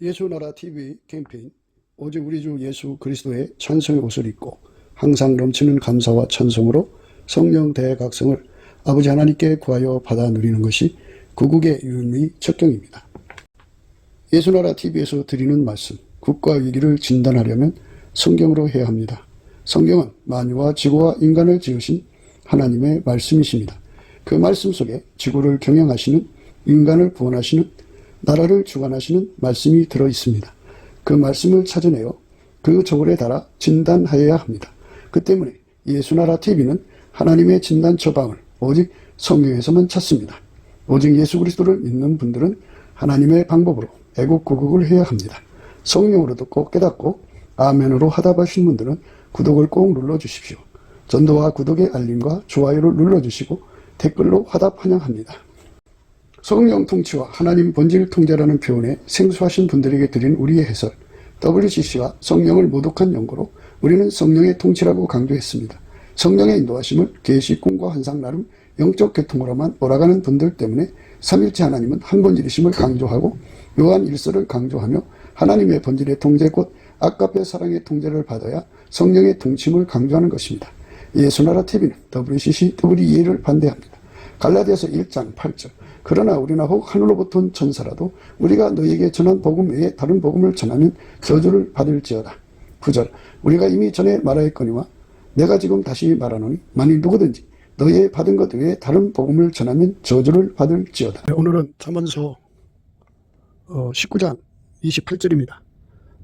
예수나라 TV 캠페인 오직 우리 주 예수 그리스도의 찬송의 옷을 입고 항상 넘치는 감사와 찬송으로 성령 대각성을 아버지 하나님께 구하여 받아 누리는 것이 구국의 유일의 척경입니다. 예수나라 TV에서 드리는 말씀, 국가 위기를 진단하려면 성경으로 해야 합니다. 성경은 만유와 지구와 인간을 지으신 하나님의 말씀이십니다. 그 말씀 속에 지구를 경영하시는, 인간을 구원하시는, 나라를 주관하시는 말씀이 들어있습니다. 그 말씀을 찾아내어 그 저울에 달아 진단하여야 합니다. 그 때문에 예수나라 TV는 하나님의 진단 처방을 오직 성경에서만 찾습니다. 오직 예수 그리스도를 믿는 분들은 하나님의 방법으로 애국구국을 해야 합니다. 성령으로 듣고 깨닫고 아멘으로 화답하신 분들은 구독을 꼭 눌러주십시오. 전도와 구독의 알림과 좋아요를 눌러주시고 댓글로 화답 환영합니다. 성령 통치와 하나님 본질 통제라는 표현에 생소하신 분들에게 드린 우리의 해설, WCC가 성령을 모독한 연고로 우리는 성령의 통치라고 강조했습니다. 성령의 인도하심을 계시, 꿈과 환상 나름 영적 계통으로만 몰아가는 분들 때문에 삼일체 하나님은 한 본질이심을 강조하고 요한 1서를 강조하며 하나님의 본질의 통제 곧 아까페 사랑의 통제를 받아야 성령의 통치임을 강조하는 것입니다. 예수나라 TV는 WCC, WEA를 반대합니다. 갈라디아서 1장 8절 그러나 우리나 혹 하늘로부터 온 천사라도 우리가 너희에게 전한 복음 외에 다른 복음을 전하면 저주를 받을지어다. 9절 우리가 이미 전에 말하였거니와 내가 지금 다시 말하노니 만일 누구든지 너희의 받은 것 외에 다른 복음을 전하면 저주를 받을지어다. 오늘은 잠언서 19장 28절입니다.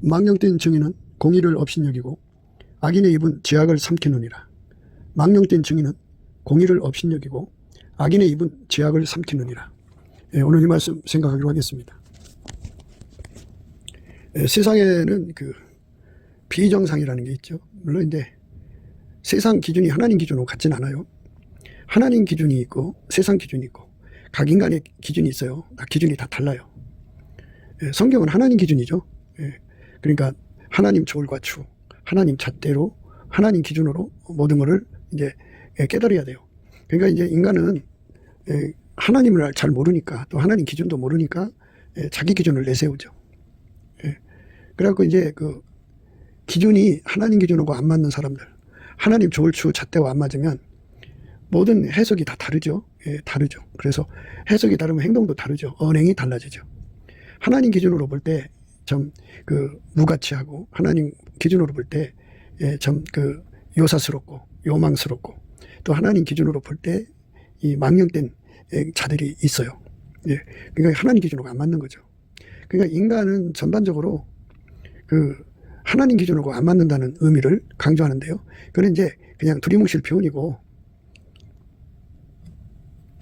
망령된 증인은 공의를 업신여기고 악인의 입은 죄악을 삼키느니라. 망령된 증인은 공의를 업신여기고 악인의 입은 죄악을 삼키느니라. 오늘 이 말씀 생각하기로 하겠습니다. 세상에는 그 비정상이라는 게 있죠. 물론 이제 세상 기준이 하나님 기준으로 같진 않아요. 하나님 기준이 있고 세상 기준이 있고 각 인간의 기준이 있어요. 기준이 다 달라요. 성경은 하나님 기준이죠. 그러니까 하나님 조울과 추, 하나님 잣대로 하나님 기준으로 모든 것을 이제 깨달아야 돼요. 그러니까 이제 인간은 하나님을 잘 모르니까 또 하나님 기준도 모르니까 자기 기준을 내세우죠. 그래갖고 이제 그 기준이 하나님 기준하고 안 맞는 사람들, 하나님 조울추 잣대와 안 맞으면 모든 해석이 다 다르죠. 다르죠. 그래서 해석이 다르면 행동도 다르죠. 언행이 달라지죠. 하나님 기준으로 볼 때 좀 그 무가치하고 하나님 기준으로 볼 때 좀 그 요사스럽고 요망스럽고 또 하나님 기준으로 볼 때 이 망령된 자들이 있어요. 그러니까 하나님 기준으로 안 맞는 거죠. 그러니까 인간은 전반적으로 그 하나님 기준으로 안 맞는다는 의미를 강조하는데요. 그건 이제 그냥 두리뭉실 표현이고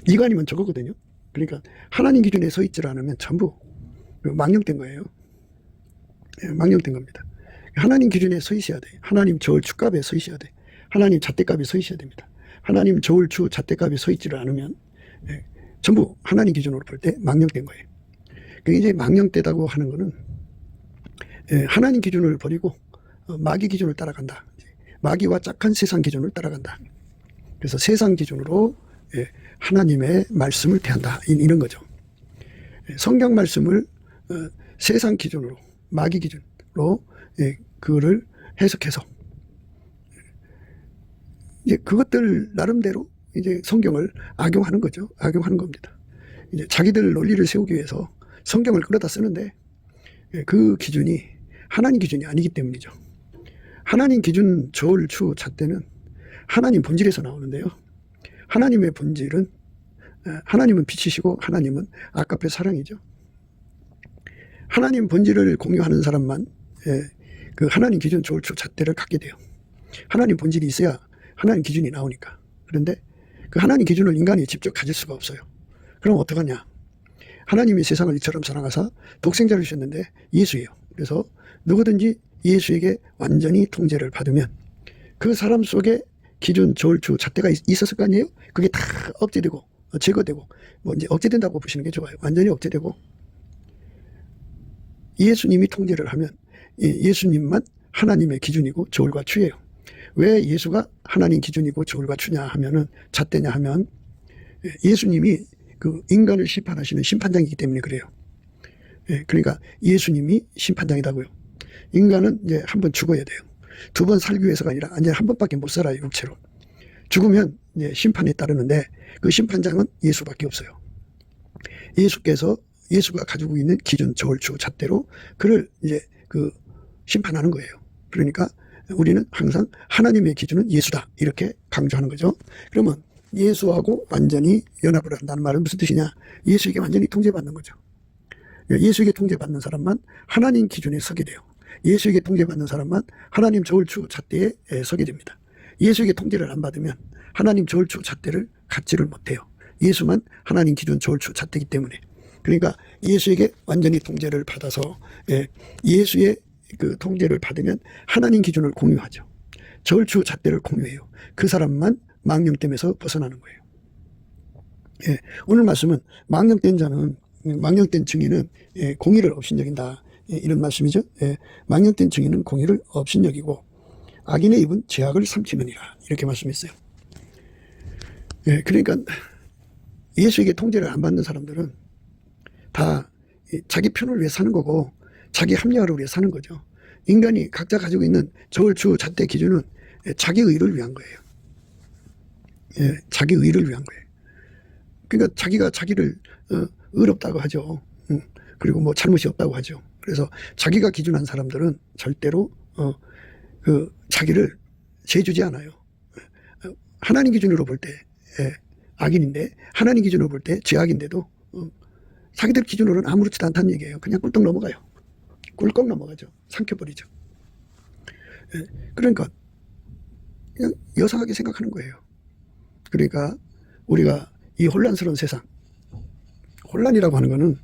이거 아니면 저거거든요. 그러니까 하나님 기준에 서 있지 않으면 전부 망령된 거예요. 망령된 겁니다. 하나님 기준에 서 있어야 돼. 하나님 저울 추값에 서 있어야 돼. 하나님 잣대값에 서 있어야 됩니다. 하나님 저울 추 잣대값에 서 있지를 않으면 전부 하나님 기준으로 볼 때 망령된 거예요. 이제 망령되다고 하는 거는 하나님 기준을 버리고 마귀 기준을 따라간다. 마귀와 짝한 세상 기준을 따라간다. 그래서 세상 기준으로 하나님의 말씀을 대한다. 이런 거죠. 성경 말씀을 세상 기준으로 마귀 기준으로 그거를 해석해서 이제 그것들 나름대로 이제 성경을 악용하는 거죠. 악용하는 겁니다. 이제 자기들 논리를 세우기 위해서 성경을 끌어다 쓰는데 그 기준이 하나님 기준이 아니기 때문이죠. 하나님 기준 저울 추 잣대는 하나님 본질에서 나오는데요. 하나님의 본질은 하나님은 빛이시고 하나님은 아까페 사랑이죠. 하나님 본질을 공유하는 사람만 그 하나님 기준 저울 추 잣대를 갖게 돼요. 하나님 본질이 있어야 하나님 기준이 나오니까. 그런데 그 하나님 기준을 인간이 직접 가질 수가 없어요. 그럼 어떡하냐? 하나님이 세상을 이처럼 사랑하사 독생자를 주셨는데 예수예요. 그래서 누구든지 예수에게 완전히 통제를 받으면 그 사람 속에 기준 저울추 잣대가 있었을 거 아니에요? 그게 다 억제되고 제거되고 뭐 이제 억제된다고 보시는 게 좋아요. 완전히 억제되고 예수님이 통제를 하면 예수님만 하나님의 기준이고 저울과 추예요. 왜 예수가 하나님 기준이고 저울과 추냐 하면은 잣대냐 하면 예수님이 그 인간을 심판하시는 심판장이기 때문에 그래요. 예, 그러니까 예수님이 심판장이다고요. 인간은 이제 한 번 죽어야 돼요. 두 번 살기 위해서가 아니라 이제 한 번밖에 못 살아요, 육체로. 죽으면 이제 심판에 따르는데 그 심판장은 예수밖에 없어요. 예수가 가지고 있는 기준, 저울추, 잣대로 그를 이제 그 심판하는 거예요. 그러니까 우리는 항상 하나님의 기준은 예수다 이렇게 강조하는 거죠. 그러면 예수하고 완전히 연합을 한다는 말은 무슨 뜻이냐? 예수에게 완전히 통제받는 거죠. 예수에게 통제받는 사람만 하나님 기준에 서게 돼요. 예수에게 통제받는 사람만 하나님 저울추 잣대에 서게 됩니다. 예수에게 통제를 안 받으면 하나님 저울추 잣대를 갖지를 못해요. 예수만 하나님 기준 저울추 잣대이기 때문에. 그러니까 예수에게 완전히 통제를 받아서 예수의 그 통제를 받으면 하나님 기준을 공유하죠. 저울추 잣대를 공유해요. 그 사람만 망령됨에서 벗어나는 거예요. 예, 오늘 말씀은 망령된 자는, 망령된 증인은 공의를 업신여긴다. 이런 말씀이죠. 망령된 증인은 공의를 업신여기고 악인의 입은 죄악을 삼키느니라. 이렇게 말씀했어요. 그러니까 예수에게 통제를 안 받는 사람들은 다 자기 편을 위해 사는 거고 자기 합리화를 위해 사는 거죠. 인간이 각자 가지고 있는 저울추 잣대 기준은 자기 의를 위한 거예요. 자기 의를 위한 거예요. 그러니까 자기가 자기를 의롭다고 하죠. 그리고 뭐 잘못이 없다고 하죠. 그래서 자기가 기준한 사람들은 절대로 그 자기를 재주지 않아요. 하나님 기준으로 볼 때 악인인데 하나님 기준으로 볼 때 죄악인데도 자기들 기준으로는 아무렇지도 않다는 얘기예요. 그냥 꿀떡 넘어가요. 꿀꺽 넘어가죠. 삼켜버리죠. 그러니까 그냥 여상하게 생각하는 거예요. 그러니까 우리가 이 혼란스러운 세상, 혼란이라고 하는 거는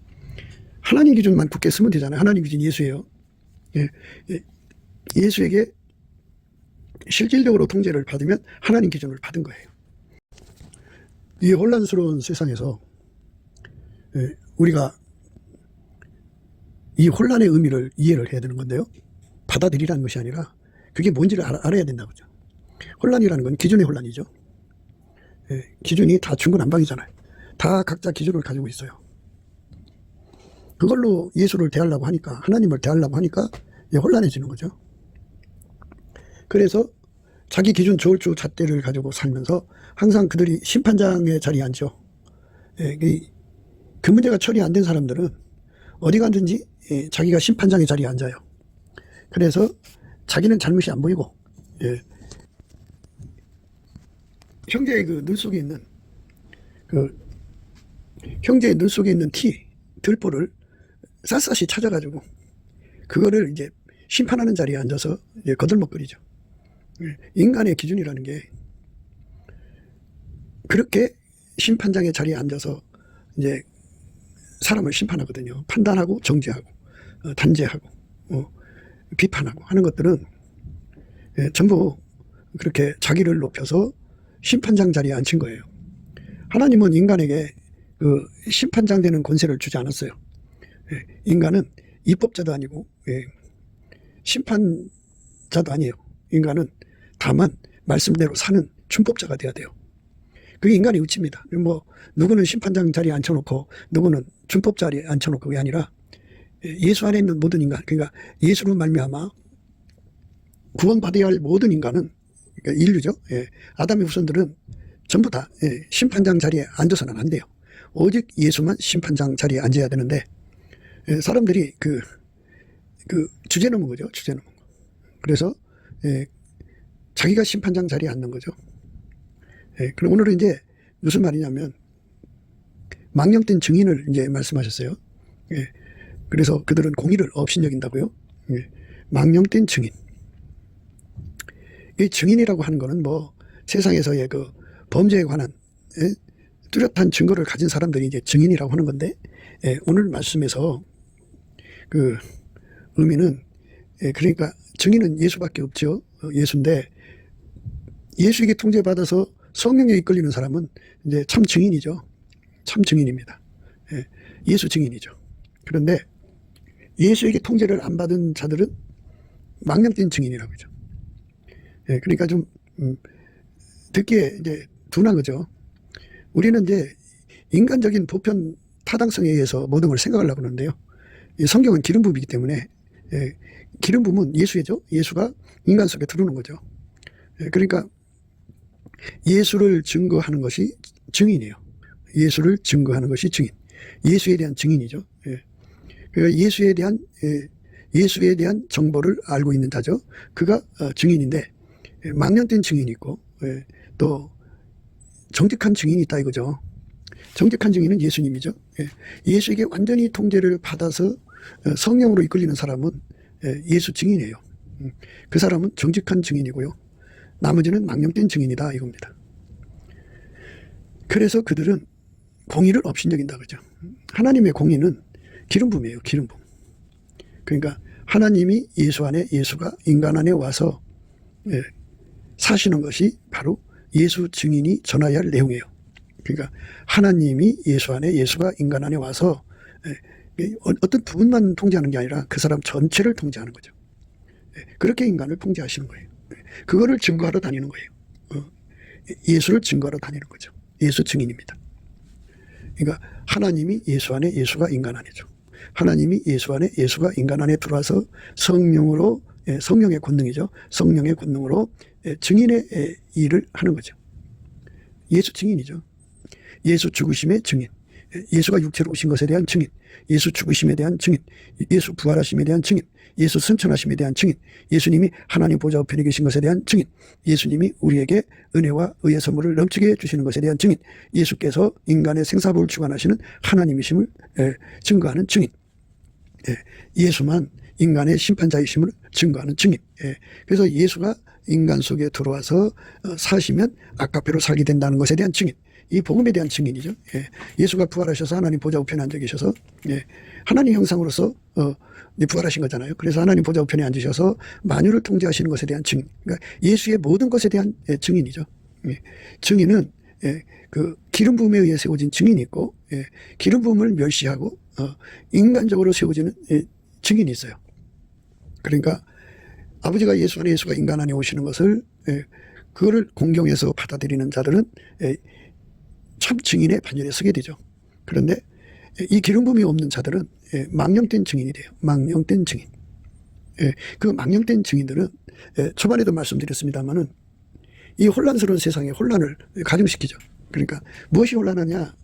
하나님 기준만 굳게 쓰면 되잖아요. 하나님 기준 예수예요. 예수에게 실질적으로 통제를 받으면 하나님 기준을 받은 거예요. 이 혼란스러운 세상에서 우리가 이 혼란의 의미를 이해를 해야 되는 건데요. 받아들이라는 것이 아니라 그게 뭔지를 알아야 된다고죠. 혼란이라는 건 기준의 혼란이죠. 기준이 다 중구난방이잖아요. 다 각자 기준을 가지고 있어요. 그걸로 예수를 대하려고 하니까, 하나님을 대하려고 하니까 혼란해지는 거죠. 그래서 자기 기준 저울추 잣대를 가지고 살면서 항상 그들이 심판장의 자리에 앉죠. 그 문제가 처리 안 된 사람들은 어디 가든지 자기가 심판장의 자리에 앉아요. 그래서 자기는 잘못이 안 보이고 형제의 그 눈 속에 있는 형제의 눈 속에 있는 들보를 샅샅이 찾아가지고 그거를 이제 심판하는 자리에 앉아서 이제 거들먹거리죠. 인간의 기준이라는 게 그렇게 심판장의 자리에 앉아서 이제 사람을 심판하거든요. 판단하고 정죄하고 단죄하고 비판하고 하는 것들은 전부 그렇게 자기를 높여서 심판장 자리에 앉힌 거예요. 하나님은 인간에게 그 심판장 되는 권세를 주지 않았어요. 인간은 입법자도 아니고 심판자도 아니에요. 인간은 다만 말씀대로 사는 준법자가 돼야 돼요. 그게 인간의 의치입니다. 뭐 누구는 심판장 자리에 앉혀놓고 누구는 준법 자리에 앉혀놓고 그게 아니라 예수 안에 있는 모든 인간, 그러니까 예수로 말미암아 구원받아야 할 모든 인간은, 그러니까 인류죠. 아담의 후손들은 전부 다 심판장 자리에 앉아서는 안 돼요. 오직 예수만 심판장 자리에 앉아야 되는데 사람들이 그 주제 넘은 거죠. 주제 넘은 거. 그래서 자기가 심판장 자리에 앉는 거죠. 그럼 오늘은 이제 무슨 말이냐면 망령된 증인을 이제 말씀하셨어요. 그래서 그들은 공의를 업신여긴다고요. 망령된 증인. 이 증인이라고 하는 거는 뭐 세상에서의 그 범죄에 관한 뚜렷한 증거를 가진 사람들이 이제 증인이라고 하는 건데 오늘 말씀에서 그 의미는 그러니까 증인은 예수밖에 없죠. 예수인데 예수에게 통제받아서 성령에 이끌리는 사람은 이제 참 증인이죠. 참 증인입니다. 예수 증인이죠. 그런데 예수에게 통제를 안 받은 자들은 망령된 증인이라고 하죠. 그러니까 좀 듣기에 이제 둔한 거죠. 우리는 이제 인간적인 보편 타당성에 의해서 모든 걸 생각하려고 하는데요. 이 성경은 기름 부음이기 때문에 기름 부음은 예수죠. 예수가 인간 속에 들어오는 거죠. 그러니까 예수를 증거하는 것이 증인이에요. 예수를 증거하는 것이 증인. 예수에 대한 증인이죠. 그러니까 예수에 대한 정보를 알고 있는 자죠. 그가 증인인데 망령된 증인이 있고 또 정직한 증인이 있다 이거죠. 정직한 증인은 예수님이죠. 예수에게 완전히 통제를 받아서 성령으로 이끌리는 사람은 예수 증인이에요. 그 사람은 정직한 증인이고요. 나머지는 망령된 증인이다 이겁니다. 그래서 그들은 공의를 업신여긴다 그죠. 하나님의 공의는 기름 부음이에요. 기름 부음. 그러니까 하나님이 예수 안에, 예수가 인간 안에 와서 사시는 것이 바로 예수 증인이 전하여야 할 내용이에요. 그러니까 하나님이 예수 안에, 예수가 인간 안에 와서 어떤 부분만 통제하는 게 아니라 그 사람 전체를 통제하는 거죠. 그렇게 인간을 통제하시는 거예요. 그거를 증거하러 다니는 거예요. 예수를 증거하러 다니는 거죠. 예수 증인입니다. 그러니까 하나님이 예수 안에, 예수가 인간 안에죠. 하나님이 예수 안에, 예수가 인간 안에 들어와서 성령으로, 성령의 권능이죠. 성령의 권능으로 증인의 일을 하는 거죠. 예수 증인이죠. 예수 죽으심의 증인, 예수가 육체로 오신 것에 대한 증인, 예수 죽으심에 대한 증인, 예수 부활하심에 대한 증인, 예수 승천하심에 대한 증인, 예수님이 하나님 보좌 우편에 계신 것에 대한 증인, 예수님이 우리에게 은혜와 의의 선물을 넘치게 주시는 것에 대한 증인, 예수께서 인간의 생사부를 주관하시는 하나님이심을 증거하는 증인, 예수만 인간의 심판자이심을 증거하는 증인. 그래서 예수가 인간 속에 들어와서 사시면 아까페로 살게 된다는 것에 대한 증인, 이 복음에 대한 증인이죠. 예수가 부활하셔서 하나님 보좌 우편에 앉아 계셔서 하나님 형상으로서 부활하신 거잖아요. 그래서 하나님 보좌 우편에 앉으셔서 만유를 통제하시는 것에 대한 증인. 그러니까 예수의 모든 것에 대한 증인이죠. 증인은 그 기름 부음에 의해 세워진 증인이 있고 기름 부음을 멸시하고 인간적으로 세워지는 증인이 있어요. 그러니까 아버지가 예수 안에, 예수가 인간 안에 오시는 것을 그거를 공경해서 받아들이는 자들은 참 증인의 반열에 서게 되죠. 그런데 이 기름 부음이 없는 자들은 망령된 증인이 돼요. 망령된 증인. 그 망령된 증인들은 초반에도 말씀드렸습니다만은 이 혼란스러운 세상에 혼란을 가중시키죠. 그러니까 무엇이 혼란하냐?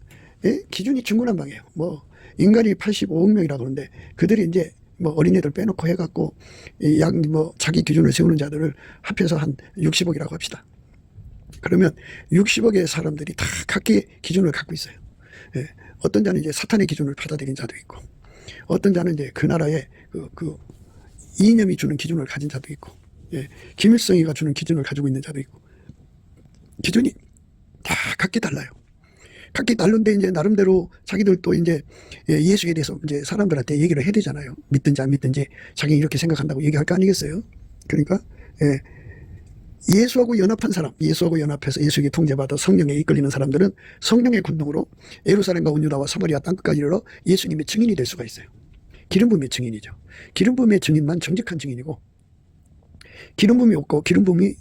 기준이 중구난방이에요. 뭐 인간이 85억 명이라고 그러는데 그들이 이제 뭐 어린애들 빼놓고 해갖고 약 뭐 자기 기준을 세우는 자들을 합해서 한 60억이라고 합시다. 그러면 60억의 사람들이 다 각기 기준을 갖고 있어요. 어떤 자는 이제 사탄의 기준을 받아들인 자도 있고, 어떤 자는 이제 그 나라의 그 이념이 주는 기준을 가진 자도 있고, 김일성이가 주는 기준을 가지고 있는 자도 있고, 기준이 다 각기 달라요. 각기 다른데 이제 나름대로 자기들도 이제 예수에 대해서 이제 사람들한테 얘기를 해야 되잖아요. 믿든지 안 믿든지 자기는 이렇게 생각한다고 얘기할 거 아니겠어요? 그러니까 예수하고 연합한 사람, 예수하고 연합해서 예수에게 통제받아 성령에 이끌리는 사람들은 성령의 권능으로 예루살렘과 온 유다와 사마리아 땅끝까지 이르러 예수님의 증인이 될 수가 있어요. 기름 부음의 증인이죠. 기름 부음의 증인만 정직한 증인이고, 기름 부음이 없고 기름 부음이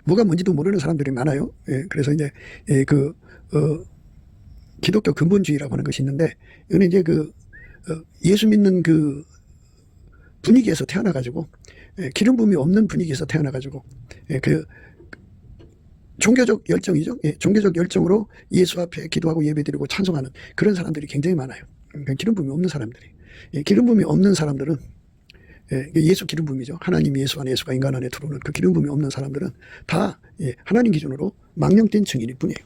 뭐가 뭔지도 모르는 사람들이 많아요. 그래서 이제 기독교 근본주의라고 하는 것이 있는데, 이거는 이제 예수 믿는 그 분위기에서 태어나가지고, 기름 부음이 없는 분위기에서 태어나가지고, 그 종교적 열정이죠. 종교적 열정으로 예수 앞에 기도하고 예배드리고 찬송하는 그런 사람들이 굉장히 많아요. 그러니까 기름 부음이 없는 사람들이. 기름 부음이 없는 사람들은 예수 기름 부음이죠. 하나님 예수 안에, 예수가 인간 안에 들어오는 그 기름 부음이 없는 사람들은 다 하나님 기준으로 망령된 증인일 뿐이에요.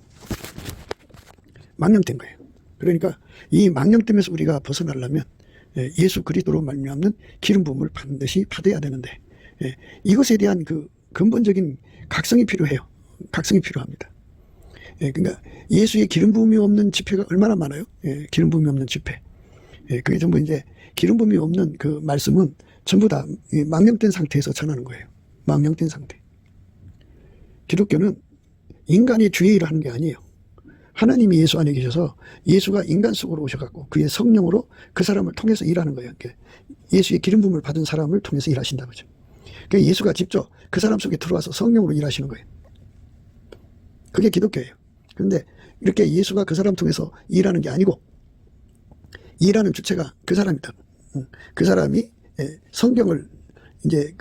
망령된 거예요. 그러니까 이 망령됨에서 우리가 벗어나려면 예수 그리스도로 말미암는 기름 부음을 반드시 받아야 되는데, 이것에 대한 그 근본적인 각성이 필요해요. 각성이 필요합니다. 그러니까 예수의 기름 부음이 없는 집회가 얼마나 많아요. 기름 부음이 없는 집회. 그게 전부 이제 기름 부음이 없는 그 말씀은 전부 다 망령된 상태에서 전하는 거예요. 망령된 상태. 기독교는 인간이 주의 일을 하는 게 아니에요. 하나님이 예수 안에 계셔서 예수가 인간 속으로 오셔갖고 그의 성령으로 그 사람을 통해서 일하는 거예요. 예수의 기름 부음을 받은 사람을 통해서 일하신다는 거죠. 그러니까 예수가 직접 그 사람 속에 들어와서 성령으로 일하시는 거예요. 그게 기독교예요. 그런데 이렇게 예수가 그 사람 통해서 일하는 게 아니고, 일하는 주체가 그 사람이다. 그 사람이 성경을 이제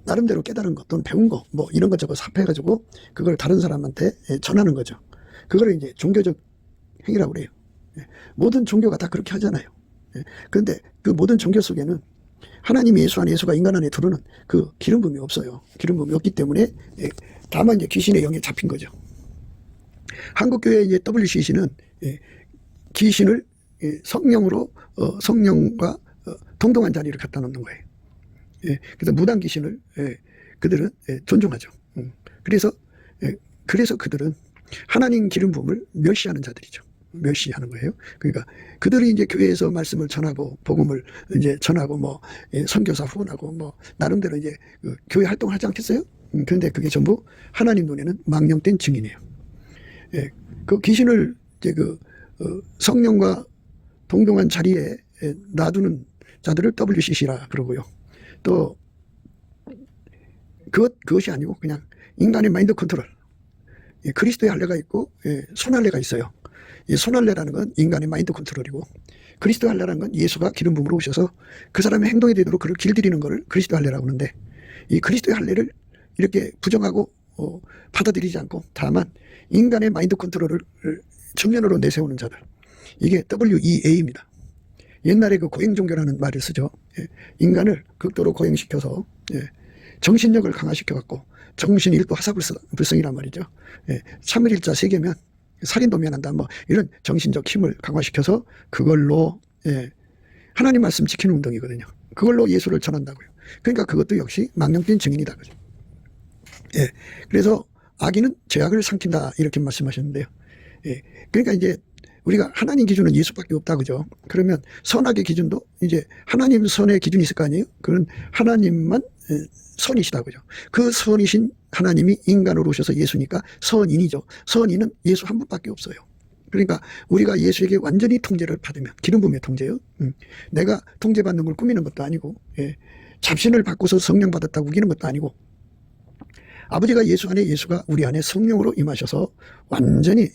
나름대로 깨달은 것 또는 배운 거 뭐 이런 것 저것 삽해가지고 그걸 다른 사람한테 전하는 거죠. 그거를 이제 종교적 행위라고 그래요. 모든 종교가 다 그렇게 하잖아요. 그런데 그 모든 종교 속에는 하나님이 예수 안에 예수가 인간 안에 들어오는 그 기름 부음이 없어요. 기름 부음이 없기 때문에 다만 이제 귀신의 영에 잡힌 거죠. 한국교회 이제 WCC는 귀신을 성령으로 성령과 동등한 자리를 갖다 놓는 거예요. 그래서 무당 귀신을 그들은 존중하죠. 그래서 그들은 하나님 기름 부음을 멸시하는 자들이죠. 멸시하는 거예요. 그러니까 그들이 이제 교회에서 말씀을 전하고 복음을 이제 전하고 뭐 선교사 후원하고 뭐 나름대로 이제 교회 활동을 하지 않겠어요? 그런데 그게 전부 하나님 눈에는 망령된 증인이에요. 그 귀신을 이제 성령과 동등한 자리에 놔두는 자들을 WCC라 그러고요. 또 그것이 아니고 그냥 인간의 마인드 컨트롤. 그리스도의 할례가 있고 손할례가 있어요. 이 손할례라는 건 인간의 마인드 컨트롤이고 그리스도 할례라는 건 예수가 기름 부음으로 오셔서 그 사람의 행동에 되도록 그를 길들이는 것을 그리스도 할례라고 하는데 이 그리스도의 할례를 이렇게 부정하고 받아들이지 않고 다만 인간의 마인드 컨트롤을 정면으로 내세우는 자들, 이게 WEA입니다. 옛날에 그 고행 종교라는 말을 쓰죠. 인간을 극도로 고행시켜서 정신력을 강화시켜갖고 정신 일도 하사불성이란 말이죠. 참을일자 세계면 살인도 면한다 뭐 이런 정신적 힘을 강화시켜서 그걸로 하나님 말씀 지키는 운동이거든요. 그걸로 예수를 전한다고요. 그러니까 그것도 역시 망령된 증인이다 그죠. 그래서 악인은 죄악을 삼킨다 이렇게 말씀하셨는데요. 그러니까 이제 우리가 하나님 기준은 예수밖에 없다 그죠. 그러면 선악의 기준도 이제 하나님 선의 기준이 있을 거 아니에요. 그건 하나님만 선이시다 그죠. 그 선이신 하나님이 인간으로 오셔서 예수니까 선인이죠. 선인은 예수 한 분밖에 없어요. 그러니까 우리가 예수에게 완전히 통제를 받으면 기름 부음의 통제요. 내가 통제받는 걸 꾸미는 것도 아니고 잡신을 바꿔서 성령 받았다고 우기는 것도 아니고 아버지가 예수 안에 예수가 우리 안에 성령으로 임하셔서 완전히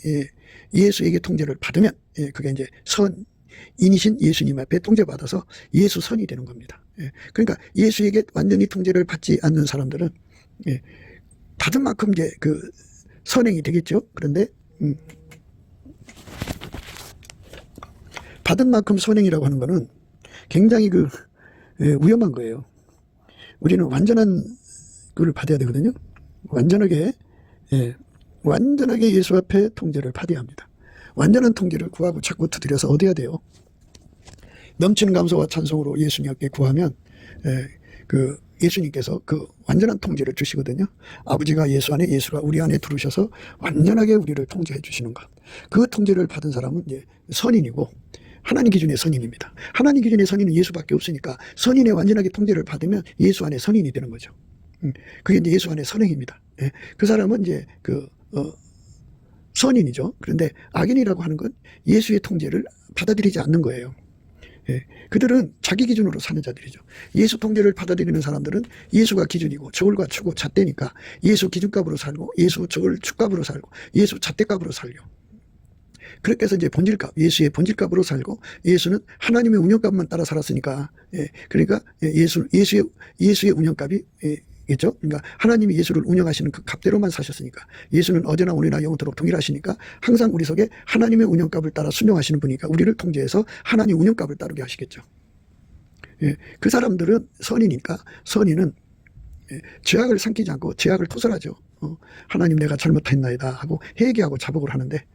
예수에게 통제를 받으면 그게 이제 선인이신 예수님 앞에 통제받아서 예수 선이 되는 겁니다. 그러니까 예수에게 완전히 통제를 받지 않는 사람들은 받은 만큼 이제 선행이 되겠죠. 그런데 받은 만큼 선행이라고 하는 거는 굉장히 위험한 거예요. 우리는 완전한 그걸 받아야 되거든요. 완전하게 예수 앞에 통제를 받아야 합니다. 완전한 통제를 구하고 자꾸 두드려서 얻어야 돼요. 넘치는 감사와 찬송으로 예수님께 구하면 예수님께서 그 완전한 통제를 주시거든요. 아버지가 예수 안에 예수가 우리 안에 들어오셔서 완전하게 우리를 통제해 주시는 것. 그 통제를 받은 사람은 이제 선인이고 하나님 기준의 선인입니다. 하나님 기준의 선인은 예수밖에 없으니까 선인의 완전하게 통제를 받으면 예수 안에 선인이 되는 거죠. 그게 이제 예수 안에 선행입니다. 그 사람은 이제 선인이죠. 그런데 악인이라고 하는 건 예수의 통제를 받아들이지 않는 거예요. 그들은 자기 기준으로 사는 자들이죠. 예수 통제를 받아들이는 사람들은 예수가 기준이고 저울과 추고 잣대니까 예수 기준값으로 살고 예수 저울 축값으로 살고 예수 잣대값으로 살려. 그렇게 해서 이제 본질값, 예수의 본질값으로 살고 예수는 하나님의 운영값만 따라 살았으니까 그러니까 예수의 운영값이 겠죠. 그러니까 하나님이 예수를 운영하시는 그 값대로만 사셨으니까 예수는 어제나 오늘이나 영원토록 동일하시니까 항상 우리 속에 하나님의 운영값을 따라 순종하시는 분이니까 우리를 통제해서 하나님 운영값을 따르게 하시겠죠. 그 사람들은 선이니까 선인은 죄악을 삼키지 않고 죄악을 토설하죠. 하나님 내가 잘못했나이다 하고 회개하고 자복을 하는데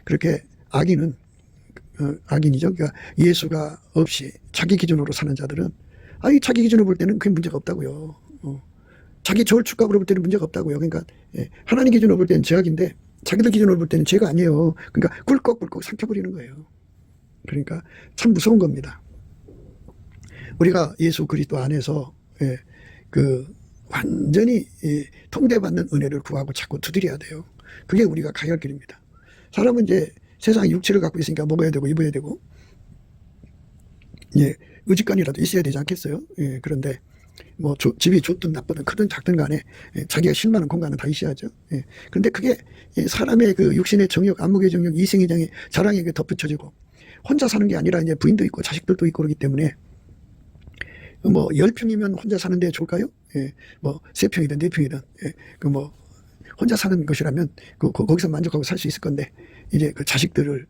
그렇게 악인이죠. 그러니까 예수가 없이 자기 기준으로 사는 자들은 자기 기준으로 볼 때는 그게 문제가 없다고요. 자기 저울 축값으로 볼 때는 문제가 없다고요. 그러니까 하나님 기준으로 볼 때는 죄악인데 자기들 기준으로 볼 때는 죄가 아니에요. 그러니까 꿀꺽꿀꺽 삼켜버리는 거예요. 그러니까 참 무서운 겁니다. 우리가 예수 그리스도 안에서 완전히 통제받는 은혜를 구하고 자꾸 두드려야 돼요. 그게 우리가 가야 할 길입니다. 사람은 이제 세상에 육체를 갖고 있으니까 먹어야 되고 입어야 되고 의지간이라도 있어야 되지 않겠어요? 그런데 뭐 집이 좋든 나쁘든 크든 작든 간에 자기가 실만한 공간은 다 있어야죠. 그런데 그게 사람의 그 육신의 정욕, 안목의 정욕, 이생의 장애, 자랑에게 덧붙여지고 혼자 사는 게 아니라 이제 부인도 있고 자식들도 있고 그러기 때문에 뭐 10평이면 혼자 사는데 좋을까요? 예, 뭐 3평이든 4평이든 예, 그 뭐 혼자 사는 것이라면 거기서 만족하고 살 수 있을 건데 이제 그 자식들을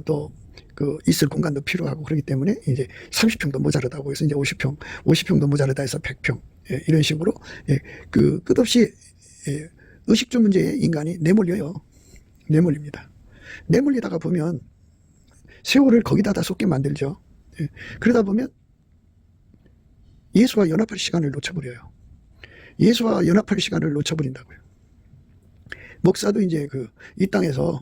또 그 있을 공간도 필요하고 그렇기 때문에 이제 30평도 모자르다고 해서 이제 50평도 모자르다 해서 100평 예, 이런 식으로 예, 그 끝없이 예, 의식주 문제에 인간이 내몰려요. 내몰립니다. 내몰리다가 보면 세월을 거기다 다 쏟게 만들죠. 예, 그러다 보면 예수와 연합할 시간을 놓쳐버려요. 예수와 연합할 시간을 놓쳐버린다고요. 목사도 이제 이 땅에서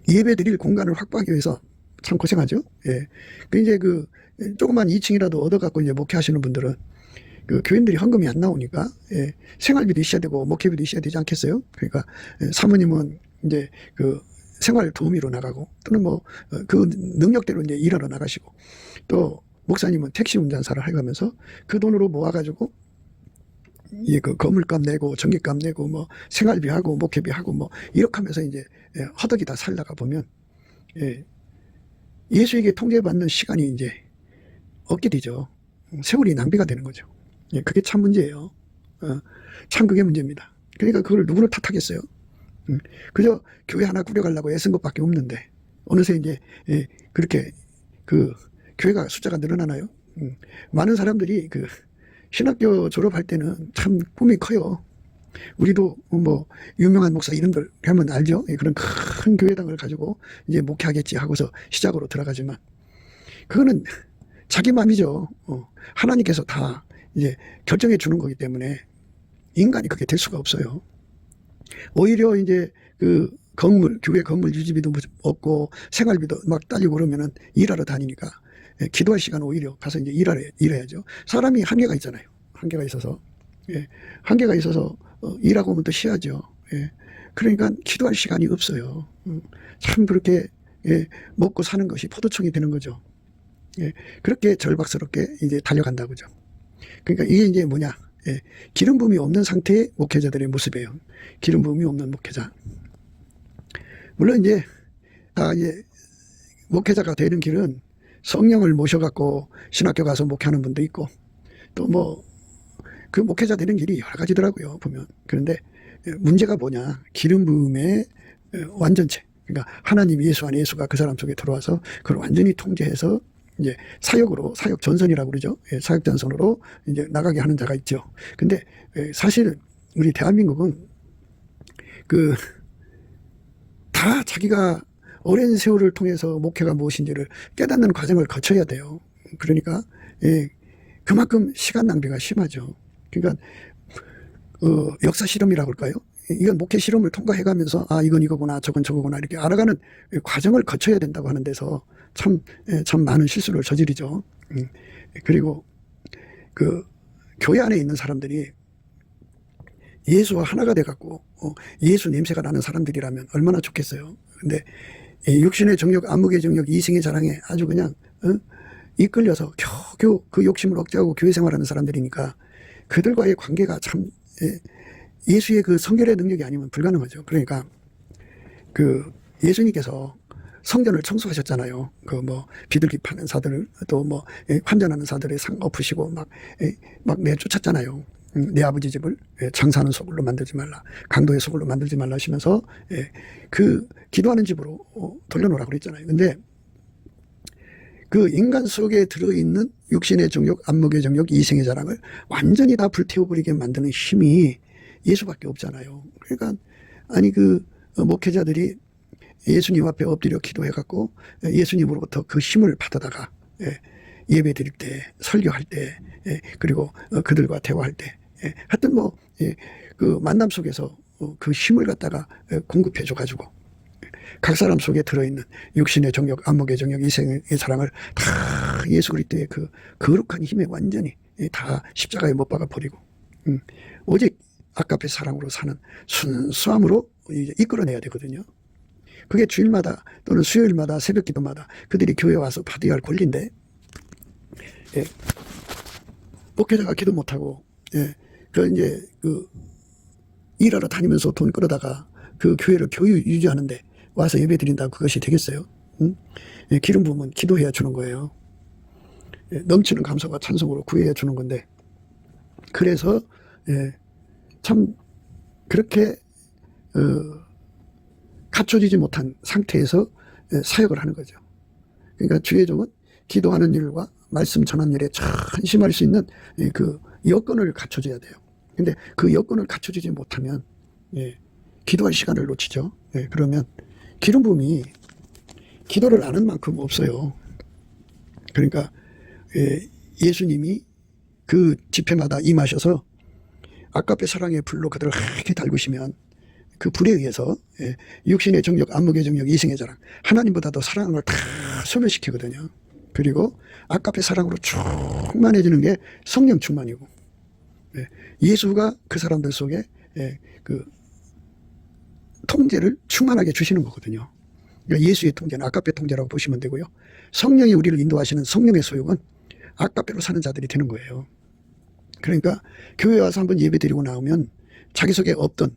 예배 드릴 공간을 확보하기 위해서 참 고생하죠. 예. 이제 조그만 2층이라도 얻어갖고 이제 목회하시는 분들은 교인들이 헌금이 안 나오니까, 예, 생활비도 있어야 되고, 목회비도 있어야 되지 않겠어요? 그러니까, 사모님은 이제 생활 도우미로 나가고, 또는 그 능력대로 이제 일하러 나가시고, 또, 목사님은 택시 운전사를 해가면서 그 돈으로 모아가지고, 예, 건물값 내고, 전기값 내고, 생활비 하고, 목회비 하고, 이렇게 하면서 이제, 예, 허덕이다 살다가 보면, 예, 예수에게 통제받는 시간이 이제 없게 되죠. 세월이 낭비가 되는 거죠. 예, 그게 참 문제예요. 참 그게 문제입니다. 그러니까 그걸 누구를 탓하겠어요? 그저 교회 하나 꾸려가려고 애쓴 것밖에 없는데, 어느새 이제, 예, 그렇게 교회가 숫자가 늘어나나요? 많은 사람들이 신학교 졸업할 때는 참 꿈이 커요. 우리도 유명한 목사 이름들 하면 알죠? 예, 그런 큰 교회당을 가지고 이제 목회하겠지 하고서 시작으로 들어가지만, 그거는 자기 마음이죠. 하나님께서 다 이제 결정해 주는 거기 때문에 인간이 그렇게 될 수가 없어요. 오히려 이제 교회 건물 유지비도 없고 생활비도 막 딸리고 그러면은 일하러 다니니까, 예, 기도할 시간 오히려 가서 이제 일해야죠. 사람이 한계가 있잖아요. 한계가 있어서, 예, 한계가 있어서 일하고 오면 또 쉬어야죠. 예, 그러니까 기도할 시간이 없어요. 참 그렇게, 예, 먹고 사는 것이 포도청이 되는 거죠. 예, 그렇게 절박스럽게 이제 달려간다고죠. 그러니까 이게 이제 뭐냐? 예, 기름 부음이 없는 상태의 목회자들의 모습이에요. 기름 부음이 없는 목회자. 물론 이제 목회자가 되는 길은 성령을 모셔갖고 신학교 가서 목회하는 분도 있고, 또 그 목회자 되는 길이 여러 가지더라고요, 보면. 그런데 문제가 뭐냐? 기름 부음의 완전체. 그러니까 하나님 예수 안에 예수가 그 사람 속에 들어와서 그걸 완전히 통제해서 이제 사역 전선이라고 그러죠. 예, 사역 전선으로 이제 나가게 하는 자가 있죠. 근데 사실 우리 대한민국은 다 자기가 오랜 세월을 통해서 목회가 무엇인지를 깨닫는 과정을 거쳐야 돼요. 그러니까, 예, 그만큼 시간 낭비가 심하죠. 그러니까, 역사 실험이라고 할까요? 이건 목회 실험을 통과해가면서, 이건 이거구나, 저건 저거구나, 이렇게 알아가는 과정을 거쳐야 된다고 하는 데서 참 많은 실수를 저지르죠. 그리고, 교회 안에 있는 사람들이 예수와 하나가 돼갖고, 예수 냄새가 나는 사람들이라면 얼마나 좋겠어요. 근데, 육신의 정욕, 안목의 정욕, 이생의 자랑에 아주 그냥, 이끌려서 겨우 그 욕심을 억제하고 교회 생활하는 사람들이니까 그들과의 관계가 참, 예수의 성결의 능력이 아니면 불가능하죠. 그러니까 예수님께서 성전을 청소하셨잖아요. 비둘기 파는 사들을, 또 환전하는 사들의 상 엎으시고 막 내쫓았잖아요. 내 아버지 집을 장사하는 소굴로 만들지 말라, 강도의 소굴로 만들지 말라 하시면서 기도하는 집으로 돌려놓으라고 그랬잖아요. 근데 인간 속에 들어있는 육신의 정욕, 안목의 정욕, 이생의 자랑을 완전히 다 불태워버리게 만드는 힘이 예수밖에 없잖아요. 그러니까 목회자들이 예수님 앞에 엎드려 기도해갖고 예수님으로부터 그 힘을 받아다가 예배 드릴 때, 설교할 때, 그리고 그들과 대화할 때, 하여튼 만남 속에서 그 힘을 갖다가 공급해줘가지고 각 사람 속에 들어있는 육신의 정욕, 안목의 정욕, 이생의 사랑을 다 예수 그리스도의 거룩한 힘에 완전히 다 십자가에 못 박아 버리고, 오직 아까페 사랑으로 사는 순수함으로 이제 이끌어내야 되거든요. 그게 주일마다 또는 수요일마다 새벽 기도마다 그들이 교회 와서 받아야 할 권리인데, 예, 목회자가 기도 못하고, 예, 일하러 다니면서 돈 끌어다가 그 교회를 유지하는데 와서 예배 드린다고 그것이 되겠어요? 예, 기름 부으면 기도해야 주는 거예요. 예, 넘치는 감사와 찬송으로 구해야 주는 건데, 그래서 예, 참 그렇게 갖춰지지 못한 상태에서 예, 사역을 하는 거죠. 그러니까 주의 종은 기도하는 일과 말씀 전하는 일에 전심할 수 있는 예, 그 여건을 갖춰줘야 돼요. 근데 그 여건을 갖춰주지 못하면 예, 기도할 시간을 놓치죠. 예, 그러면 기름 부음이 기도를 아는 만큼 없어요. 그러니까 예, 예수님이 그 집회마다 임하셔서 아까페 사랑의 불로 그들을 하게 달구시면 그 불에 의해서 예, 육신의 정욕, 안목의 정욕, 이생의 자랑, 하나님보다도 사랑을 다 소멸시키거든요. 그리고 아까페 사랑으로 충만해지는 게 성령 충만이고, 예, 예수가 그 사람들 속에 예, 그 통제를 충만하게 주시는 거거든요. 그러니까 예수의 통제는 아까페 통제라고 보시면 되고요. 성령이 우리를 인도하시는 성령의 소욕은 아까페로 사는 자들이 되는 거예요. 그러니까 교회 와서 한번 예배 드리고 나오면 자기 속에 없던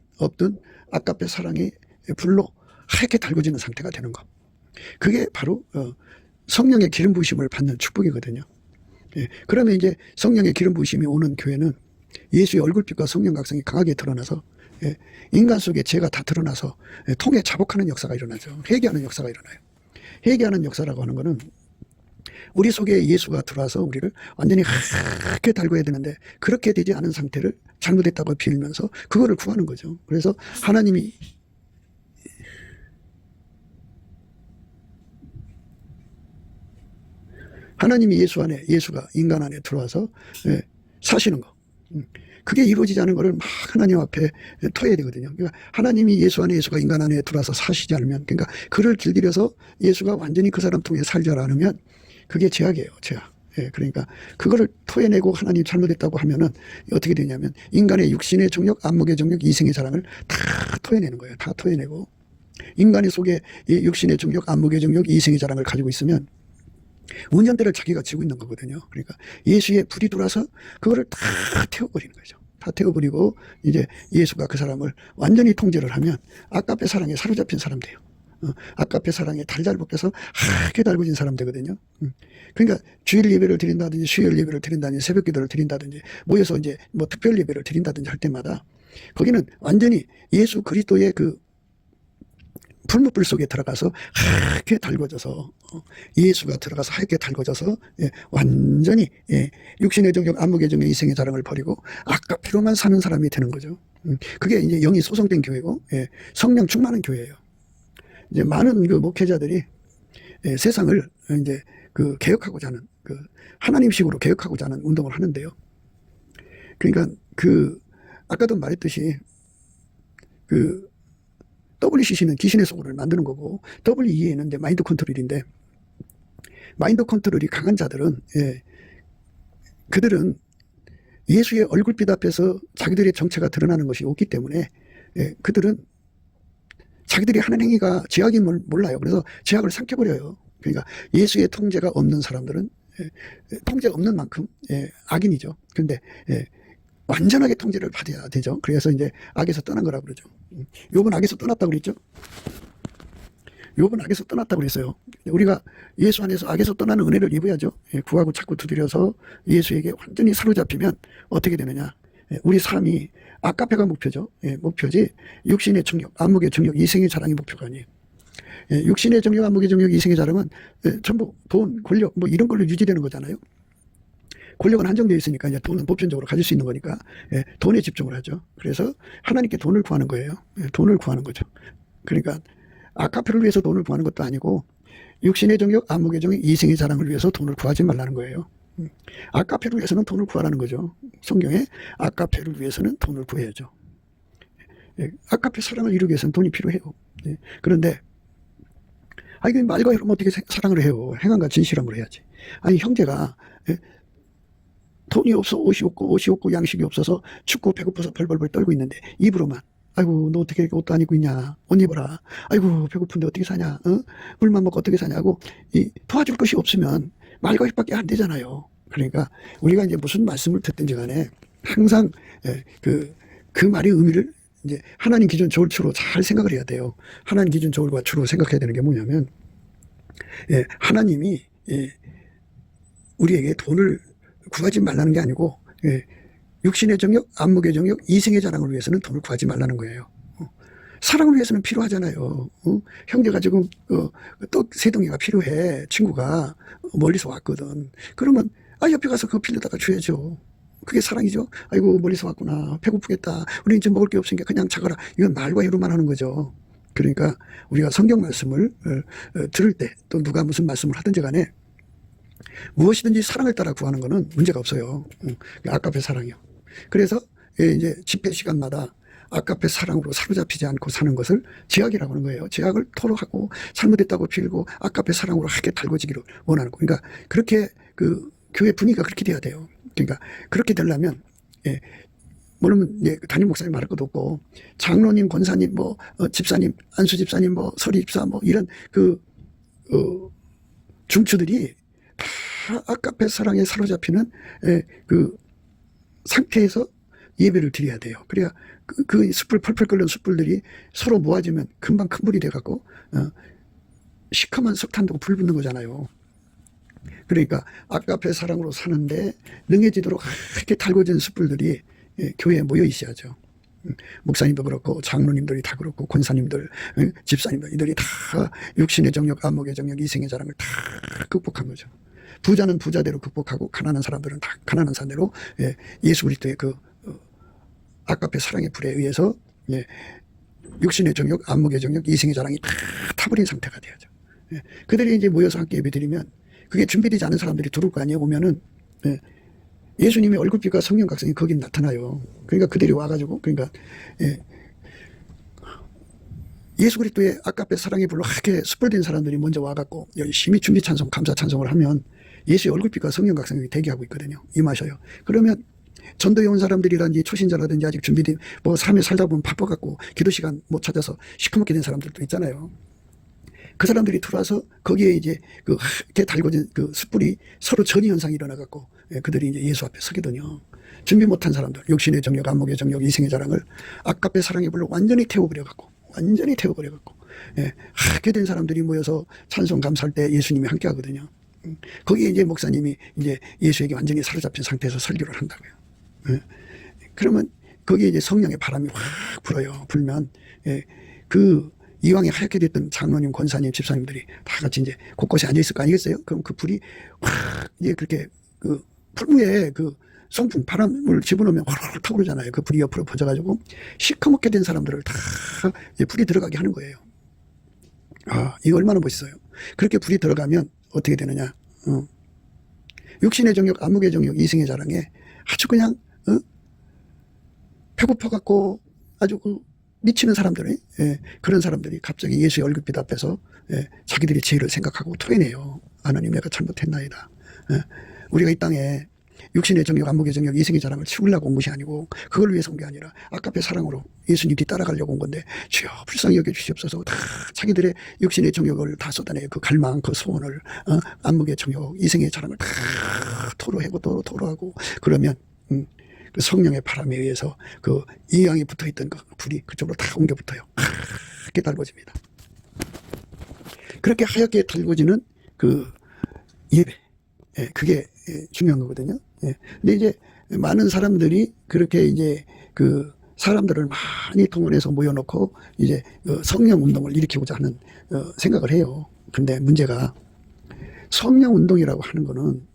아까페 사랑의 불로 하얗게 달궈지는 상태가 되는 거. 그게 바로 성령의 기름 부으심을 받는 축복이거든요. 예, 그러면 이제 성령의 기름 부으심이 오는 교회는 예수의 얼굴빛과 성령 각성이 강하게 드러나서 예, 인간 속에 죄가 다 드러나서 예, 통에 자복하는 역사가 일어나죠. 회개하는 역사가 일어나요. 회개하는 역사라고 하는 거는 우리 속에 예수가 들어와서 우리를 완전히 하얗게 달궈야 되는데 그렇게 되지 않은 상태를 잘못했다고 빌면서 그거를 구하는 거죠. 그래서 하나님이 예수 안에, 예수가 인간 안에 들어와서 예, 사시는 거. 그게 이루어지지 않은 거를 막 하나님 앞에 터야 되거든요. 그러니까 하나님이 예수 안에, 예수가 인간 안에 들어와서 사시지 않으면, 그러니까 그를 길들여서 예수가 완전히 그 사람 통해 살지 않으면 그게 죄악이에요, 죄악. 예, 그러니까 그거를 토해내고 하나님 잘못했다고 하면은 어떻게 되냐면 인간의 육신의 정욕, 안목의 정욕, 이생의 자랑을 다 토해내는 거예요. 다 토해내고 인간의 속에 이 육신의 정욕, 안목의 정욕, 이생의 자랑을 가지고 있으면 운전대를 자기가 쥐고 있는 거거든요. 그러니까 예수의 불이 들어와서 그거를 다 태워버리는 거죠. 다 태워버리고 이제 예수가 그 사람을 완전히 통제를 하면 아까페 사랑에 사로잡힌 사람 돼요. 아까페 사랑에 달달 벗겨서 하얗게 달궈진 사람 되거든요. 그러니까 주일 예배를 드린다든지 수요일 예배를 드린다든지 새벽 기도를 드린다든지 모여서 이제 뭐 특별 예배를 드린다든지 할 때마다 거기는 완전히 예수 그리스도의 그 풀무불 속에 들어가서 하얗게 달궈져서 예수가 들어가서 하얗게 달궈져서 예, 완전히 예, 육신의 정욕, 안목의 정욕, 이생의 자랑을 버리고 아까페로만 사는 사람이 되는 거죠. 그게 이제 영이 소성된 교회고 예, 성령 충만한 교회예요. 이제 많은 그 목회자들이 예, 세상을 이제 그 개혁하고자 하는 그 하나님식으로 개혁하고자 하는 운동을 하는데요. 그러니까 그 아까도 말했듯이 그 WCC는 귀신의 소굴을 만드는 거고 WEA는 이제 마인드 컨트롤인데 마인드 컨트롤이 강한 자들은 예, 그들은 예수의 얼굴빛 앞에서 자기들의 정체가 드러나는 것이 없기 때문에 예, 그들은 자기들이 하는 행위가 죄악임을 몰라요. 그래서 죄악을 삼켜버려요. 그러니까 예수의 통제가 없는 사람들은 통제 없는 만큼 악인이죠. 그런데 완전하게 통제를 받아야 되죠. 그래서 이제 악에서 떠난 거라고 그러죠. 욥은 악에서 떠났다고 그랬죠. 욥은 악에서 떠났다고 그랬어요. 우리가 예수 안에서 악에서 떠나는 은혜를 입어야죠. 구하고 찾고 두드려서 예수에게 완전히 사로잡히면 어떻게 되느냐. 우리 삶이 아까페가 목표죠. 목표지 육신의 정욕, 안목의 정욕, 이생의 자랑이 목표가 아니에요. 육신의 정욕, 안목의 정욕, 이생의 자랑은 전부 돈, 권력 뭐 이런 걸로 유지되는 거잖아요. 권력은 한정되어 있으니까 이제 돈은 보편적으로 가질 수 있는 거니까 돈에 집중을 하죠. 그래서 하나님께 돈을 구하는 거예요. 돈을 구하는 거죠. 그러니까 아까페를 위해서 돈을 구하는 것도 아니고 육신의 정욕, 안목의 정욕, 이생의 자랑을 위해서 돈을 구하지 말라는 거예요. 아까페를 위해서는 돈을 구하라는 거죠. 성경에 아까페를 위해서는 돈을 구해야죠. 아까페 사랑을 이루기 위해서는 돈이 필요해요. 그런데 이거 말과 이러면 어떻게 사랑을 해요? 행함과 진실함으로 해야지. 아니 형제가 돈이 없어, 옷이 없고 양식이 없어서 춥고 배고파서 벌벌벌 떨고 있는데 입으로만 아이고 너 어떻게 이렇게 옷도 안 입고 있냐, 옷 입어라, 아이고 배고픈데 어떻게 사냐, 물만 먹고 어떻게 사냐고 도와줄 것이 없으면 말과 입밖에 안 되잖아요. 그러니까 우리가 이제 무슨 말씀을 듣든지 간에 항상 그 말의 의미를 이제 하나님 기준 좋을 추로 잘 생각을 해야 돼요. 하나님 기준 좋을과 추로 생각해야 되는 게 뭐냐면 예, 하나님이 예, 우리에게 돈을 구하지 말라는 게 아니고 예, 육신의 정욕, 안목의 정욕, 이생의 자랑을 위해서는 돈을 구하지 말라는 거예요. 사랑을 위해서는 필요하잖아요. 형제가 지금 떡 3덩이가 필요해. 친구가 멀리서 왔거든. 그러면 옆에 가서 그거 빌려다가 줘야죠. 그게 사랑이죠. 아이고 멀리서 왔구나. 배고프겠다. 우리 이제 먹을 게 없으니까 그냥 자거라. 이건 말과 이루만 하는 거죠. 그러니까 우리가 성경 말씀을 들을 때 또 누가 무슨 말씀을 하든지 간에 무엇이든지 사랑을 따라 구하는 거는 문제가 없어요. 아까페 사랑이요. 그래서 이제 집회 시간마다 아까페 사랑으로 사로잡히지 않고 사는 것을 제약이라고 하는 거예요. 제약을 토로하고 잘못했다고 빌고 아까페 사랑으로 하게 달궈지기를 원하는 거. 그러니까 그렇게 그 교회 분위기가 그렇게 돼야 돼요. 그러니까 그렇게 되려면 물론 담임 목사님 말할 것도 없고 장로님, 권사님, 집사님, 안수 집사님, 서리 집사 이런 중추들이 다 아까페 사랑에 사로잡히는 그 상태에서 예배를 드려야 돼요. 그래야 그 숯불 펄펄 끓는 숯불들이 서로 모아지면 금방 큰 불이 돼갖고 시커먼 석탄도 불 붙는 거잖아요. 그러니까 아까페 사랑으로 사는데 능해지도록 이렇게 달궈진 숯불들이 교회에 모여 있어야죠. 목사님도 그렇고 장로님들이 다 그렇고 권사님들, 집사님들 이들이 다 육신의 정욕, 안목의 정욕, 이생의 자랑을 다 극복한 거죠. 부자는 부자대로 극복하고 가난한 사람들은 다 가난한 사람대로 예수 그리스도의 그 아까페 사랑의 불에 의해서 육신의 정욕, 안목의 정욕, 이생의 자랑이 다 타버린 상태가 돼야죠. 그들이 이제 모여서 함께 예배드리면 그게 준비되지 않은 사람들이 들어올 거 아니에요. 보면은 예수님의 얼굴빛과 성령 각성이 거기 나타나요. 그러니까 그들이 와가지고 그러니까 예수 그리스도의 아까페 사랑의 불로 하게 숯불된 사람들이 먼저 와갖고 열심히 준비 찬송, 감사 찬송을 하면 예수의 얼굴빛과 성령 각성이 대기하고 있거든요. 임하셔요. 그러면 전도에 온 사람들이라든지 초신자라든지 아직 준비된 삶에 살다 보면 바빠갖고 기도 시간 못 찾아서 시커멓게 된 사람들도 있잖아요. 그 사람들이 들어와서 거기에 이제 이렇게 달궈진 그 숯불이 서로 전이 현상이 일어나갖고 그들이 이제 예수 앞에 서거든요. 준비 못한 사람들, 육신의 정욕, 안목의 정욕, 이생의 자랑을 아까페 사랑의 불로 완전히 태워버려갖고 하게 된 사람들이 모여서 찬송 감사할 때 예수님이 함께 하거든요. 거기에 이제 목사님이 이제 예수에게 완전히 사로잡힌 상태에서 설교를 한다고요. 그러면 거기에 이제 성령의 바람이 확 불어요. 불면 그 이왕에 하얗게 됐던 장로님, 권사님, 집사님들이 다 같이 이제 곳곳에 앉아 있을 거 아니겠어요? 그럼 그 불이 확 이제 그렇게 그 풀무에 그 송풍 바람을 집어넣으면 활활 타오르잖아요. 그 불이 옆으로 퍼져가지고 시커멓게 된 사람들을 다 이제 불이 들어가게 하는 거예요. 이거 얼마나 멋있어요. 그렇게 불이 들어가면 어떻게 되느냐? 육신의 정욕, 안목의 정욕, 이생의 자랑에 아주 그냥 배고파갖고 아주 미치는 사람들이 그런 사람들이 갑자기 예수의 얼굴빛 앞에서 자기들이 죄를 생각하고 토해내요. 하나님 내가 잘못했나이다. 우리가 이 땅에 육신의 정욕, 안목의 정욕, 이생의 자랑을 치우려고 온 것이 아니고 그걸 위해서 온 게 아니라 아까페 사랑으로 예수님 뒤따라가려고 온 건데 주여 불쌍히 여겨주시옵소서. 다 자기들의 육신의 정욕을 다 쏟아내요. 그 갈망, 그 소원을 안목의 정욕, 이생의 자랑을 다 토로하고 토로하고 그러면 그 성령의 바람에 의해서 그 이양이 붙어있던 그 불이 그쪽으로 다 옮겨 붙어요. 하얗게 달궈집니다. 그렇게 하얗게 달궈지는 그 예배, 그게 중요한 거거든요. 근데 이제 많은 사람들이 그렇게 이제 그 사람들을 많이 동원해서 모여놓고 이제 성령 운동을 일으키고자 하는 생각을 해요. 근데 문제가 성령 운동이라고 하는 거는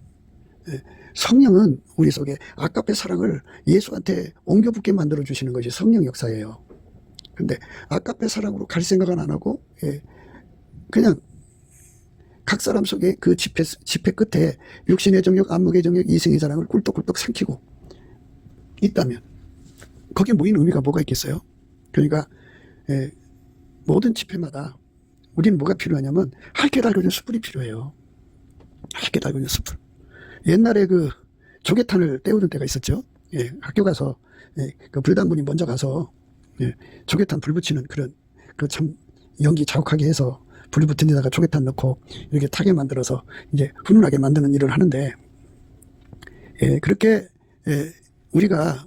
성령은 우리 속에 아까페 사랑을 예수한테 옮겨붙게 만들어 주시는 것이 성령 역사예요. 근데 아까페 사랑으로 갈 생각은 안 하고 그냥 각 사람 속에 그 집회 끝에 육신의 정욕, 안목의 정욕, 이생의 자랑을 꿀떡꿀떡 삼키고 있다면 거기에 모인 의미가 뭐가 있겠어요? 그러니까 모든 집회마다 우리는 뭐가 필요하냐면 하얗게 달궈진 숯불이 필요해요. 하얗게 달궈진 숯불. 옛날에 그 조개탄을 때우던 때가 있었죠. 학교 가서 그 불당분이 먼저 가서 조개탄 불 붙이는 그런 그 참 연기 자욱하게 해서 불이 붙은 데다가 조개탄 넣고 이렇게 타게 만들어서 이제 훈훈하게 만드는 일을 하는데 그렇게 우리가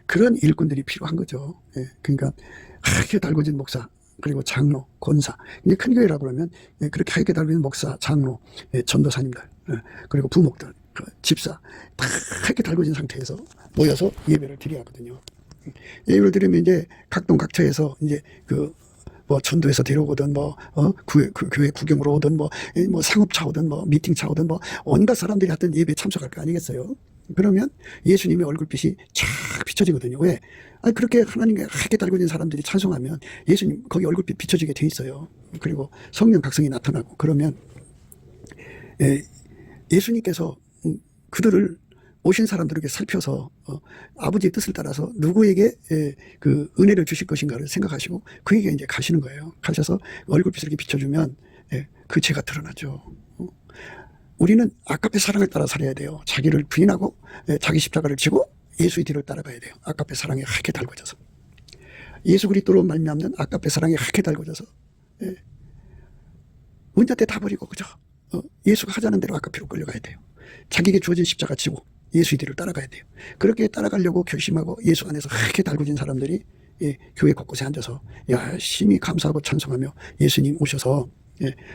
그런 일꾼들이 필요한 거죠. 그러니까 하얗게 달궈진 목사 그리고 장로, 권사. 이제 큰 교회라고 그러면 그렇게 하얗게 달고 있는 목사, 장로, 전도사님들, 그리고 부목들, 집사 다 하얗게 달고 있는 상태에서 모여서 예배를 드려야 하거든요. 예배를 드리면 이제 각동 각처에서 이제 뭐 전도에서 데려오든 교회 구경으로 오든 뭐 상업차 오든 뭐 미팅차 오든 뭐 온갖 사람들이 하여튼 예배에 참석할 거 아니겠어요? 그러면 예수님의 얼굴빛이 쫙 비춰지거든요. 왜? 아니, 그렇게 하나님께 하게 달고 있는 사람들이 찬송하면 예수님 거기 얼굴빛 비춰지게 돼 있어요. 그리고 성령 각성이 나타나고 그러면 예수님께서 그들을 오신 사람들에게 살펴서 아버지의 뜻을 따라서 누구에게 그 은혜를 주실 것인가를 생각하시고 그에게 이제 가시는 거예요. 가셔서 얼굴빛을 이렇게 비춰주면 그 죄가 드러나죠. 우리는 아까페 사랑을 따라 살아야 돼요. 자기를 부인하고 자기 십자가를 지고 예수의 뒤를 따라가야 돼요. 아까페 사랑에 하게 달궈져서 예수 그리스도로 말미암는 아까페 사랑에 하게 달궈져서 은자 때 다 버리고 그죠? 예수가 하자는 대로 아까페로 끌려가야 돼요. 자기에게 주어진 십자가 지고 예수의 뒤를 따라가야 돼요. 그렇게 따라가려고 결심하고 예수 안에서 하게 달궈진 사람들이 교회 곳곳에 앉아서 열심히 감사하고 찬송하며 예수님 오셔서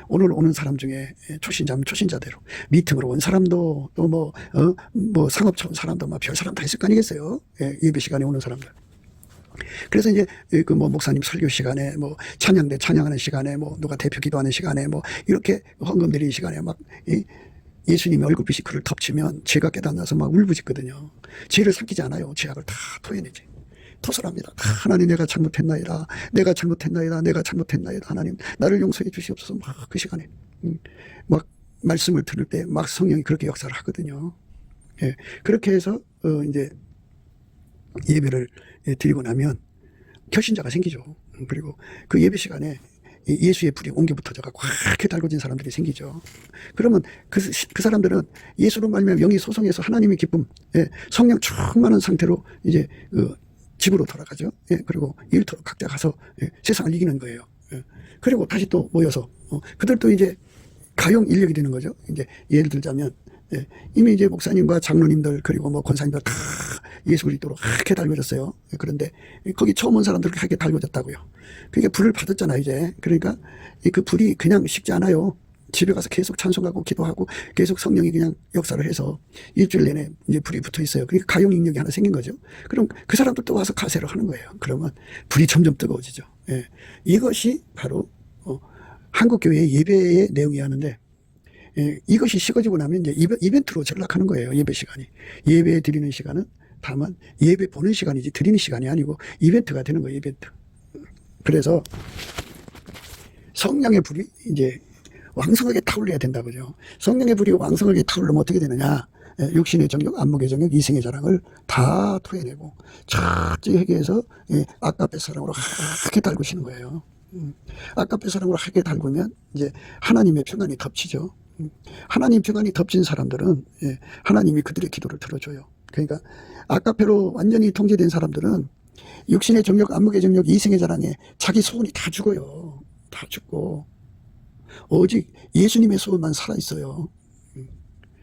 오늘 오는 사람 중에 초신자면 초신자대로 미팅으로 온 사람도 또 뭐 상업차 온 사람도 막 별 사람 다 있을 거 아니겠어요? 예배 시간에 오는 사람들. 그래서 이제 목사님 설교 시간에 찬양대 찬양하는 시간에 누가 대표 기도하는 시간에 이렇게 헌금 드리는 시간에 막 예수님의 얼굴빛이 그를 덮치면 죄가 깨닫나서 막 울부짖거든요. 죄를 삼키지 않아요. 죄악을 다 토해내지. 토설합니다. 하나님 내가 잘못했나이다. 내가 잘못했나이다. 내가 잘못했나이다. 하나님 나를 용서해 주시옵소서. 막 그 시간에 막 말씀을 들을 때 막 성령이 그렇게 역사를 하거든요. 그렇게 해서 이제 예배를 드리고 나면 결신자가 생기죠. 그리고 그 예배 시간에 예수의 불이 옮겨 붙어져가 꽉 달궈진 사람들이 생기죠. 그러면 그 사람들은 예수로 말미암아 영이 소성해서 하나님의 기쁨, 성령 충만한 상태로 이제 집으로 돌아가죠. 그리고 일터로 각자 가서 세상을 이기는 거예요. 그리고 다시 또 모여서 그들도 이제 가용 인력이 되는 거죠. 이제 예를 들자면 이미 이제 목사님과 장로님들 그리고 권사님들 다 예수 그리스도로 하게 달궈졌어요. 그런데 거기 처음 온 사람들 하게 달궈졌다고요. 그러니까 불을 받았잖아요, 이제. 그러니까 그 불이 그냥 식지 않아요. 집에 가서 계속 찬송하고 기도하고 계속 성령이 그냥 역사를 해서 일주일 내내 이제 불이 붙어 있어요. 그러니까 가용 능력이 하나 생긴 거죠. 그럼 그 사람들도 와서 가세를 하는 거예요. 그러면 불이 점점 뜨거워지죠. 이것이 바로 한국 교회의 예배의 내용이 하는데 이것이 식어지고 나면 이제 이벤트로 전락하는 거예요. 예배 시간이. 예배 드리는 시간은 다만 예배 보는 시간이지 드리는 시간이 아니고 이벤트가 되는 거예요. 이벤트. 그래서 성령의 불이 이제 왕성하게 타올려야 된다고요. 성령의 불이 왕성하게 타오르면 어떻게 되느냐. 육신의 정욕, 안목의 정욕, 이생의 자랑을 다 토해내고 차지 회개해서 아까페 사랑으로 하게 달구시는 거예요. 아까페 사랑으로 하게 달구면 이제 하나님의 평안이 덮치죠. 하나님 평안이 덮친 사람들은 하나님이 그들의 기도를 들어줘요. 그러니까 아까페로 완전히 통제된 사람들은 육신의 정욕, 안목의 정욕, 이생의 자랑에 자기 소원이 다 죽어요. 다 죽고 오직 예수님의 소원만 살아있어요.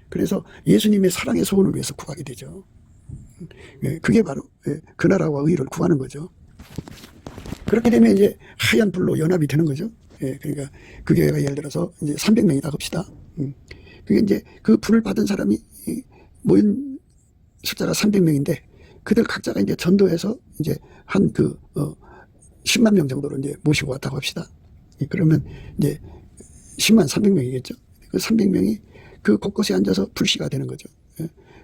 그래서 예수님의 사랑의 소원을 위해서 구하게 되죠. 그게 바로 그 나라와 의를 구하는 거죠. 그렇게 되면 이제 하얀 불로 연합이 되는 거죠. 그러니까 그 교회가 예를 들어서 이제 300명이다 합시다. 그게 이제 그 불을 받은 사람이 모인 숫자가 300명인데 그들 각자가 이제 전도해서 이제 한 10만 명 정도로 이제 모시고 왔다고 합시다. 그러면 이제 10만 300명이겠죠. 그 300명이 그 곳곳에 앉아서 불씨가 되는 거죠.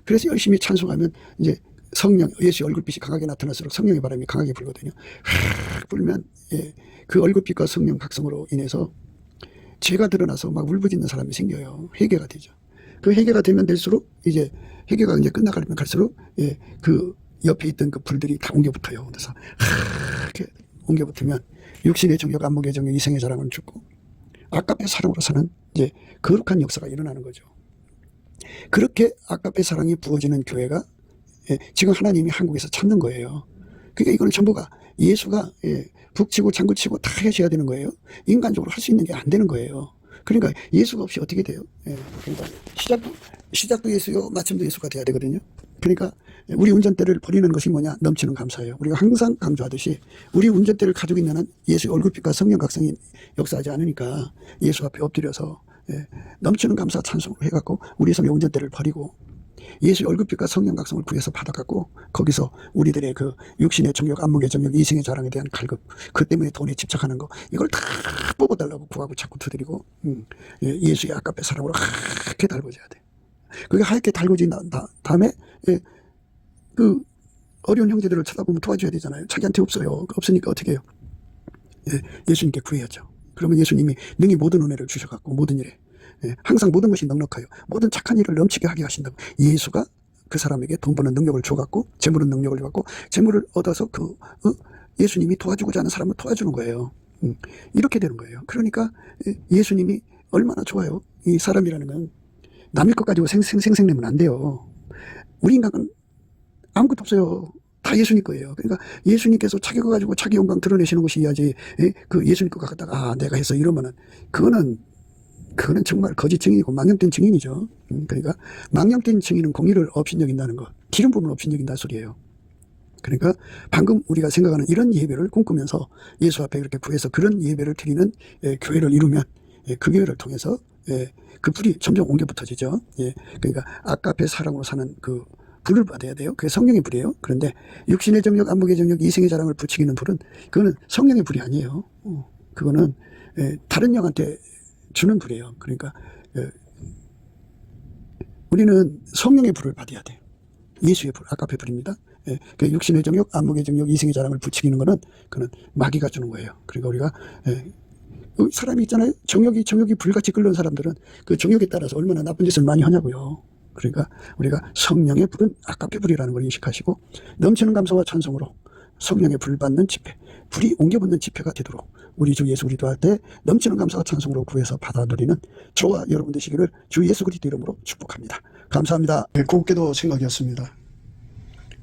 그래서 열심히 찬송하면 이제 성령, 예수의 얼굴빛이 강하게 나타날수록 성령의 바람이 강하게 불거든요. 확 불면 그 얼굴빛과 성령 각성으로 인해서 죄가 드러나서 막 울부짖는 사람이 생겨요. 회개가 되죠. 그 회개가 되면 될수록 이제 회개가 이제 끝나가면 갈수록 그 옆에 있던 그 불들이 다 옮겨 붙어요. 그래서 이렇게 옮겨 붙으면 육신의 정욕, 안목의 정욕, 이생의 자랑은 죽고 아까페 사랑으로 사는 이제 거룩한 역사가 일어나는 거죠. 그렇게 아까페 사랑이 부어지는 교회가 지금 하나님이 한국에서 찾는 거예요. 그러니까 이거는 전부가 예수가 북치고 장구치고 다 하셔야 되는 거예요. 인간적으로 할 수 있는 게 안 되는 거예요. 그러니까 예수가 없이 어떻게 돼요? 그러니까 시작도 예수요, 마침도 예수가 돼야 되거든요. 그러니까 우리 운전대를 버리는 것이 뭐냐? 넘치는 감사예요. 우리가 항상 강조하듯이 우리 운전대를 가지고 있는 한 예수의 얼굴빛과 성령 각성이 역사하지 않으니까 예수 앞에 엎드려서 넘치는 감사 찬송을 해갖고 우리 삶의 운전대를 버리고 예수의 얼굴빛과 성령 각성을 구해서 받아갖고 거기서 우리들의 그 육신의 정욕, 안목의 정욕, 이생의 자랑에 대한 갈급, 그 때문에 돈에 집착하는 거, 이걸 다 뽑아달라고 구하고 자꾸 두드리고 예수의 아까페 사랑으로 하얗게 달궈져야 돼. 그게 하얗게 달궈진 다음에 그 어려운 형제들을 쳐다보면 도와줘야 되잖아요. 자기한테 없어요. 없으니까 어떻게 해요? 예수님께 구해야죠. 그러면 예수님이 능히 모든 은혜를 주셔갖고 모든 일에 항상 모든 것이 넉넉하여 모든 착한 일을 넘치게 하게 하신다고. 예수가 그 사람에게 돈 버는 능력을 줘갖고 재물은 능력을 줘갖고 재물을 얻어서 예수님이 도와주고자 하는 사람을 도와주는 거예요. 이렇게 되는 거예요. 그러니까 예수님이 얼마나 좋아요. 이 사람이라는 건 남의 것 가지고 생내면 안 돼요. 우리 인간은 아무것도 없어요. 다 예수님 거예요. 그러니까 예수님께서 자기 거 가지고 자기 영광 드러내시는 것이야지. 그 예수님 거 갖다가 내가 해서 이러면은 그거는 정말 거짓 증인이고 망령된 증인이죠. 그러니까 망령된 증인은 공의를 업신여긴다는 거, 기름 부음을 업신여긴다는 소리예요. 그러니까 방금 우리가 생각하는 이런 예배를 꿈꾸면서 예수 앞에 이렇게 구해서 그런 예배를 드리는 교회를 이루면 그 교회를 통해서 그 불이 점점 옮겨 붙어지죠. 그러니까 아까페 사랑으로 사는 그 불을 받아야 돼요. 그게 성령의 불이에요. 그런데 육신의 정욕, 안목의 정욕, 이생의 자랑을 부추기는 불은 그거는 성령의 불이 아니에요. 그거는 다른 영한테 주는 불이에요. 그러니까 우리는 성령의 불을 받아야 돼요. 예수의 불, 아까페 불입니다. 그 육신의 정욕, 안목의 정욕, 이생의 자랑을 부추기는 거는 그는 마귀가 주는 거예요. 그러니까 우리가 사람이 있잖아요. 정욕이 불같이 끓는 사람들은 그 정욕에 따라서 얼마나 나쁜 짓을 많이 하냐고요. 그러니까 우리가 성령의 불은 아까페 불이라는 걸 인식하시고 넘치는 감사와 찬송으로 성령의 불 받는 집회, 불이 옮겨붙는 집회가 되도록 우리 주 예수 그리스도 할 때 넘치는 감사와 찬송으로 구해서 받아 누리는 저와 여러분 되시기를 주 예수 그리스도 이름으로 축복합니다. 감사합니다. 곱게도 생각이었습니다.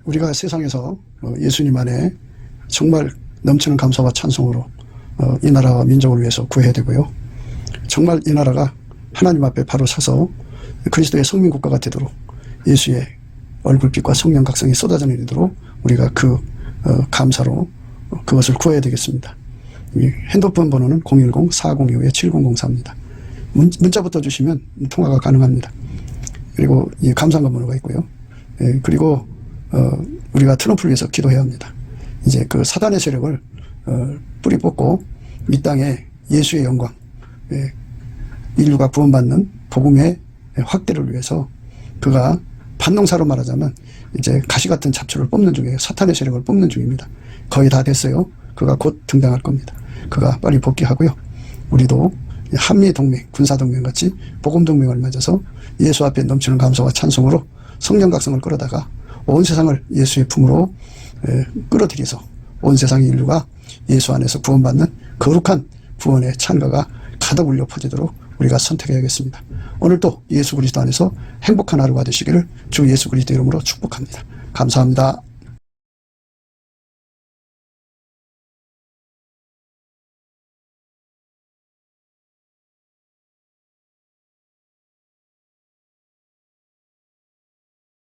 우리가 세상에서 예수님 안에 정말 넘치는 감사와 찬송으로 이 나라와 민족을 위해서 구해야 되고요. 정말 이 나라가 하나님 앞에 바로 서서 그리스도의 성민국가가 되도록 예수의 얼굴빛과 성령 각성이 쏟아져 내리도록 우리가 그 감사로 그것을 구해야 되겠습니다. 핸드폰 번호는 010-4025-7004입니다. 문자부터 주시면 통화가 가능합니다. 그리고 이 감사한 번호가 있고요. 그리고 우리가 트럼프를 위해서 기도해야 합니다. 이제 그 사단의 세력을 뿌리 뽑고 이 땅에 예수의 영광, 인류가 구원받는 복음의 확대를 위해서 그가 반농사로 말하자면 이제 가시 같은 잡초를 뽑는 중이에요. 사탄의 세력을 뽑는 중입니다. 거의 다 됐어요. 그가 곧 등장할 겁니다. 그가 빨리 복귀하고요. 우리도 한미동맹, 군사동맹 같이 복음동맹을 맺어서 예수 앞에 넘치는 감사와 찬송으로 성령 각성을 끌어다가 온 세상을 예수의 품으로 끌어들여서 온 세상의 인류가 예수 안에서 구원받는 거룩한 구원의 찬가가 가득 울려 퍼지도록 우리가 선택해야겠습니다. 오늘도 예수 그리스도 안에서 행복한 하루가 되시기를 주 예수 그리스도 이름으로 축복합니다. 감사합니다.